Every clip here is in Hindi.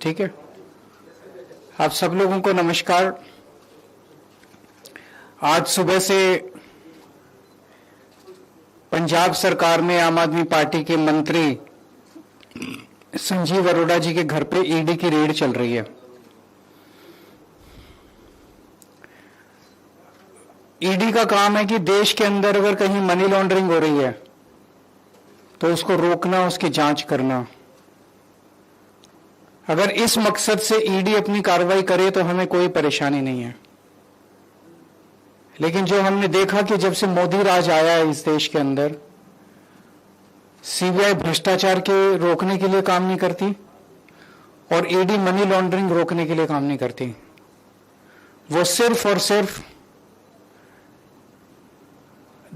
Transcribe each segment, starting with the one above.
ठीक है। आप सब लोगों को नमस्कार। आज सुबह से पंजाब सरकार में आम आदमी पार्टी के मंत्री संजीव अरोड़ा जी के घर पे ईडी की रेड चल रही है। ईडी का काम है कि देश के अंदर अगर कहीं मनी लॉन्ड्रिंग हो रही है तो उसको रोकना, उसकी जांच करना। अगर इस मकसद से ईडी अपनी कार्रवाई करे तो हमें कोई परेशानी नहीं है। लेकिन जो हमने देखा कि जब से मोदी राज आया है इस देश के अंदर, सीबीआई भ्रष्टाचार के रोकने के लिए काम नहीं करती और ईडी मनी लॉन्ड्रिंग रोकने के लिए काम नहीं करती। वो सिर्फ और सिर्फ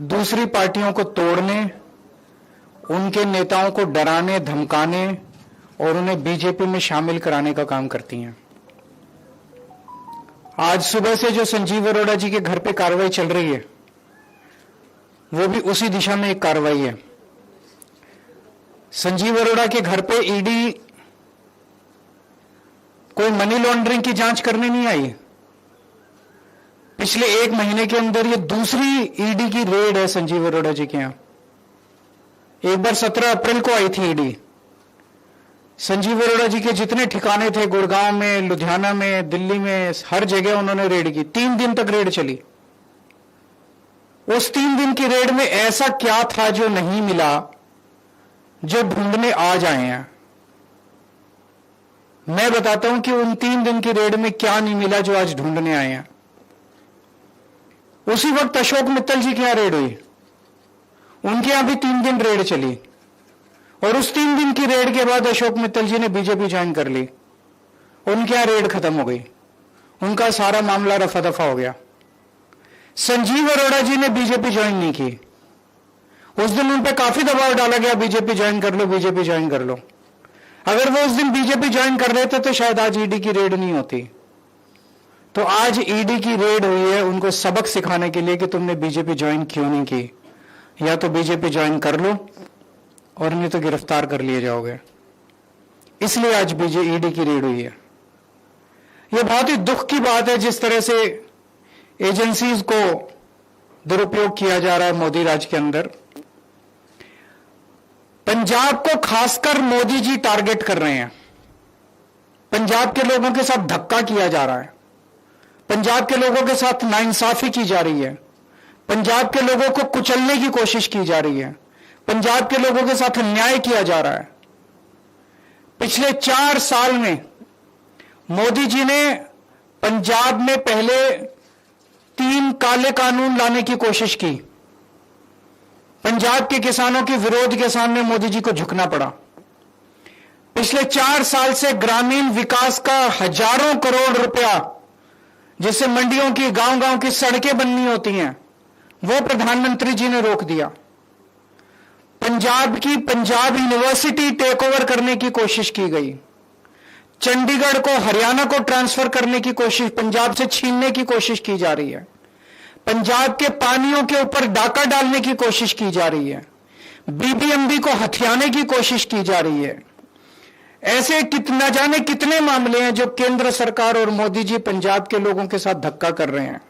दूसरी पार्टियों को तोड़ने, उनके नेताओं को डराने, धमकाने और उन्हें बीजेपी में शामिल कराने का काम करती हैं। आज सुबह से जो संजीव अरोड़ा जी के घर पे कार्रवाई चल रही है वो भी उसी दिशा में एक कार्रवाई है। संजीव अरोड़ा के घर पे ईडी कोई मनी लॉन्ड्रिंग की जांच करने नहीं आई। पिछले एक महीने के अंदर ये दूसरी ईडी की रेड है संजीव अरोड़ा जी के यहां। एक बार 17 अप्रैल को आई थी ईडी। संजीव अरोड़ा जी के जितने ठिकाने थे, गुड़गांव में, लुधियाना में, दिल्ली में, हर जगह उन्होंने रेड की। 3 दिन तक रेड चली। उस 3 दिन की रेड में ऐसा क्या था जो नहीं मिला, जो ढूंढने आज आए हैं। मैं बताता हूं कि उन 3 दिन की रेड में क्या नहीं मिला जो आज ढूंढने आए हैं। उसी वक्त अशोक मित्तल जी के यहां रेड हुई। उनके यहां भी 3 दिन रेड चली और उस 3 दिन की रेड के बाद अशोक मित्तल जी ने बीजेपी ज्वाइन कर ली। उनके यहां रेड खत्म हो गई, उनका सारा मामला रफा दफा हो गया। संजीव अरोड़ा जी ने बीजेपी ज्वाइन नहीं की। उस दिन उन पर काफी दबाव डाला गया, बीजेपी ज्वाइन कर लो, बीजेपी ज्वाइन कर लो। अगर वो उस दिन बीजेपी ज्वाइन कर लेते तो शायद आज ईडी की रेड नहीं होती। तो आज ईडी की रेड हुई है उनको सबक सिखाने के लिए कि तुमने बीजेपी ज्वाइन क्यों नहीं की। या तो बीजेपी ज्वाइन कर लो और नहीं तो गिरफ्तार कर लिए जाओगे। इसलिए आज ईडी की रेड हुई है। यह बहुत ही दुख की बात है जिस तरह से एजेंसीज को दुरुपयोग किया जा रहा है मोदी राज के अंदर। पंजाब को खासकर मोदी जी टारगेट कर रहे हैं। पंजाब के लोगों के साथ धक्का किया जा रहा है। पंजाब के लोगों के साथ नाइंसाफी की जा रही है। पंजाब के लोगों को कुचलने की कोशिश की जा रही है। पंजाब के लोगों के साथ अन्याय किया जा रहा है। पिछले 4 साल में मोदी जी ने पंजाब में पहले 3 काले कानून लाने की कोशिश की। पंजाब के किसानों के विरोध के सामने मोदी जी को झुकना पड़ा। पिछले 4 साल से ग्रामीण विकास का हजारों करोड़ रुपया, जिससे मंडियों की, गांव-गांव की सड़कें बननी होती हैं, वो प्रधानमंत्री जी ने रोक दिया। पंजाब यूनिवर्सिटी टेक ओवर करने की कोशिश की गई। चंडीगढ़ को हरियाणा को ट्रांसफर करने की कोशिश, पंजाब से छीनने की कोशिश की जा रही है। पंजाब के पानियों के ऊपर डाका डालने की कोशिश की जा रही है। बीबीएमबी को हथियाने की कोशिश की जा रही है। ऐसे न जाने कितने मामले हैं जो केंद्र सरकार और मोदी जी पंजाब के लोगों के साथ धक्का कर रहे हैं।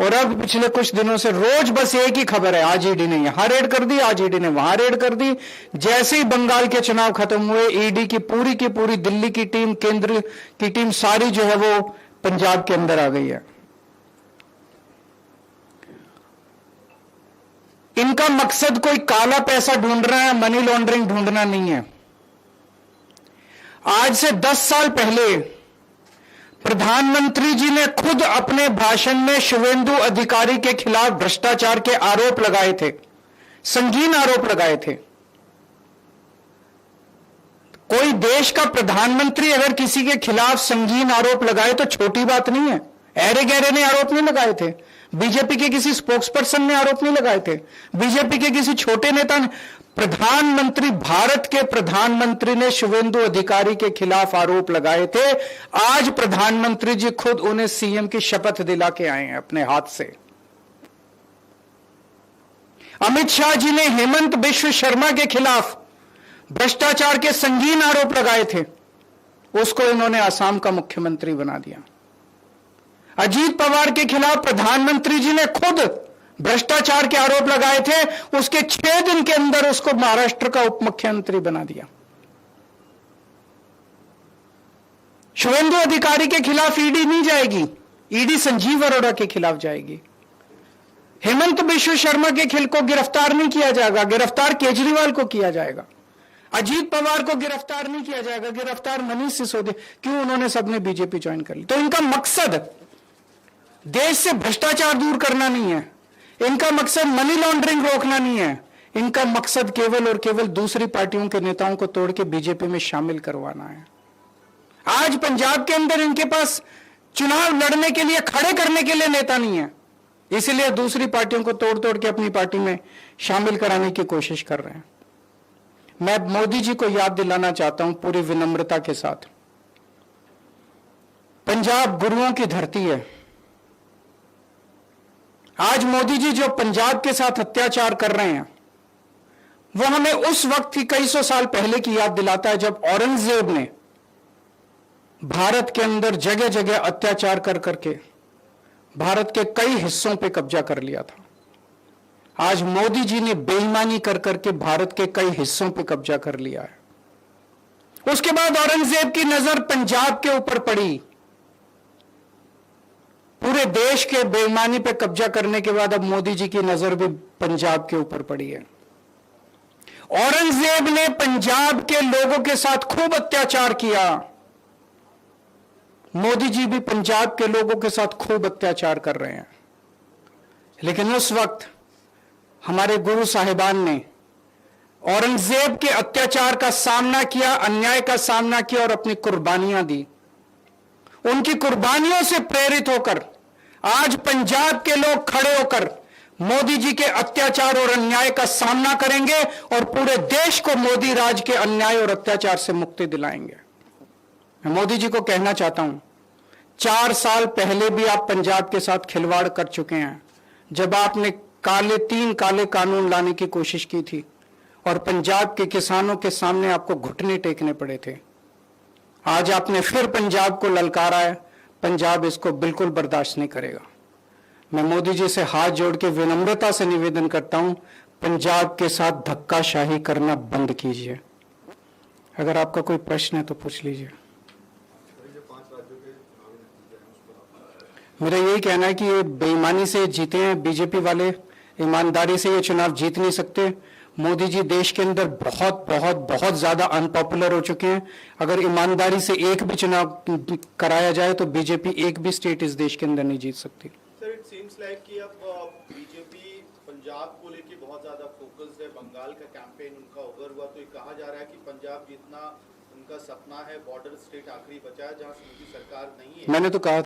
और अब पिछले कुछ दिनों से रोज बस एक ही खबर है, आज ईडी ने यहां रेड कर दी, आज ईडी ने वहां रेड कर दी। जैसे ही बंगाल के चुनाव खत्म हुए, ईडी की पूरी दिल्ली की टीम, केंद्र की टीम सारी जो है वो पंजाब के अंदर आ गई है। इनका मकसद कोई काला पैसा ढूंढना है, मनी लॉन्ड्रिंग ढूंढना नहीं है। आज से 10 साल पहले प्रधानमंत्री जी ने खुद अपने भाषण में शुवेंदु अधिकारी के खिलाफ भ्रष्टाचार के आरोप लगाए थे, संगीन आरोप लगाए थे। कोई देश का प्रधानमंत्री अगर किसी के खिलाफ संगीन आरोप लगाए तो छोटी बात नहीं है। ऐरे गहरे ने आरोप नहीं लगाए थे, बीजेपी के किसी स्पोक्सपर्सन ने आरोप नहीं लगाए थे, बीजेपी के किसी छोटे नेता ने। प्रधानमंत्री, भारत के प्रधानमंत्री ने शुवेंदु अधिकारी के खिलाफ आरोप लगाए थे। आज प्रधानमंत्री जी खुद उन्हें सीएम की शपथ दिला के आए हैं अपने हाथ से। अमित शाह जी ने हेमंत बिश्व शर्मा के खिलाफ भ्रष्टाचार के संगीन आरोप लगाए थे। उसको इन्होंने असम का मुख्यमंत्री बना दिया। अजीत पवार के खिलाफ प्रधानमंत्री जी ने खुद भ्रष्टाचार के आरोप लगाए थे, उसके 6 दिन के अंदर उसको महाराष्ट्र का उप मुख्यमंत्री बना दिया। शुभेंदु अधिकारी के खिलाफ ईडी नहीं जाएगी, ईडी संजीव अरोड़ा के खिलाफ जाएगी। हेमंत बिश्व शर्मा के खिल को गिरफ्तार नहीं किया जाएगा, गिरफ्तार केजरीवाल को किया जाएगा। अजीत पवार को गिरफ्तार नहीं किया जाएगा, गिरफ्तार मनीष सिसोदिया। क्यों? उन्होंने सबने बीजेपी ज्वाइन कर ली। तो इनका मकसद देश से भ्रष्टाचार दूर करना नहीं है, इनका मकसद मनी लॉन्ड्रिंग रोकना नहीं है, इनका मकसद केवल और केवल दूसरी पार्टियों के नेताओं को तोड़ के बीजेपी में शामिल करवाना है। आज पंजाब के अंदर इनके पास चुनाव लड़ने के लिए, खड़े करने के लिए नेता नहीं है, इसलिए दूसरी पार्टियों को तोड़ तोड़ के अपनी पार्टी में शामिल कराने की कोशिश कर रहे हैं। मैं मोदी जी को याद दिलाना चाहता हूं पूरी विनम्रता के साथ, पंजाब गुरुओं की धरती है। आज मोदी जी जो पंजाब के साथ अत्याचार कर रहे हैं, वो हमें उस वक्त की कई सौ साल पहले की याद दिलाता है जब औरंगजेब ने भारत के अंदर जगह जगह अत्याचार कर करके भारत के कई हिस्सों पे कब्जा कर लिया था। आज मोदी जी ने बेईमानी कर करके भारत के कई हिस्सों पे कब्जा कर लिया है। उसके बाद औरंगजेब की नजर पंजाब के ऊपर पड़ी। पूरे देश के बेईमानी पे कब्जा करने के बाद अब मोदी जी की नजर भी पंजाब के ऊपर पड़ी है। औरंगजेब ने पंजाब के लोगों के साथ खूब अत्याचार किया, मोदी जी भी पंजाब के लोगों के साथ खूब अत्याचार कर रहे हैं। लेकिन उस वक्त हमारे गुरु साहिबान ने औरंगजेब के अत्याचार का सामना किया, अन्याय का सामना किया और अपनी कुर्बानियां दी। उनकी कुर्बानियों से प्रेरित होकर आज पंजाब के लोग खड़े होकर मोदी जी के अत्याचार और अन्याय का सामना करेंगे और पूरे देश को मोदी राज के अन्याय और अत्याचार से मुक्ति दिलाएंगे। मैं मोदी जी को कहना चाहता हूं, 4 साल पहले भी आप पंजाब के साथ खिलवाड़ कर चुके हैं, जब आपने 3 काले कानून लाने की कोशिश की थी और पंजाब के किसानों के सामने आपको घुटने टेकने पड़े थे। आज आपने फिर पंजाब को ललकारा है, पंजाब इसको बिल्कुल बर्दाश्त नहीं करेगा। मैं मोदी जी से हाथ जोड़ के विनम्रता से निवेदन करता हूं, पंजाब के साथ धक्काशाही करना बंद कीजिए। अगर आपका कोई प्रश्न है तो पूछ लीजिए। मेरा यही कहना है कि ये बेईमानी से जीते हैं बीजेपी वाले, ईमानदारी से ये चुनाव जीत नहीं सकते। मोदी जी देश के अंदर बहुत बहुत बहुत ज्यादा अनपॉपुलर हो चुके हैं। अगर ईमानदारी से एक भी चुनाव कराया जाए तो बीजेपी एक भी स्टेट इस देश के अंदर नहीं जीत सकती। सर, इट सीम्स लाइक कि अब बीजेपी पंजाब को लेके बहुत ज्यादा फोकस्ड है। बंगाल का कैंपेन उनका ओवर हुआ तो ये कहा जा रहा है कि पंजाब जीतना उनका सपना है। बॉर्डर स्टेट आखिरी बचा है जहां से मोदी सरकार नहीं है। मैंने तो कहा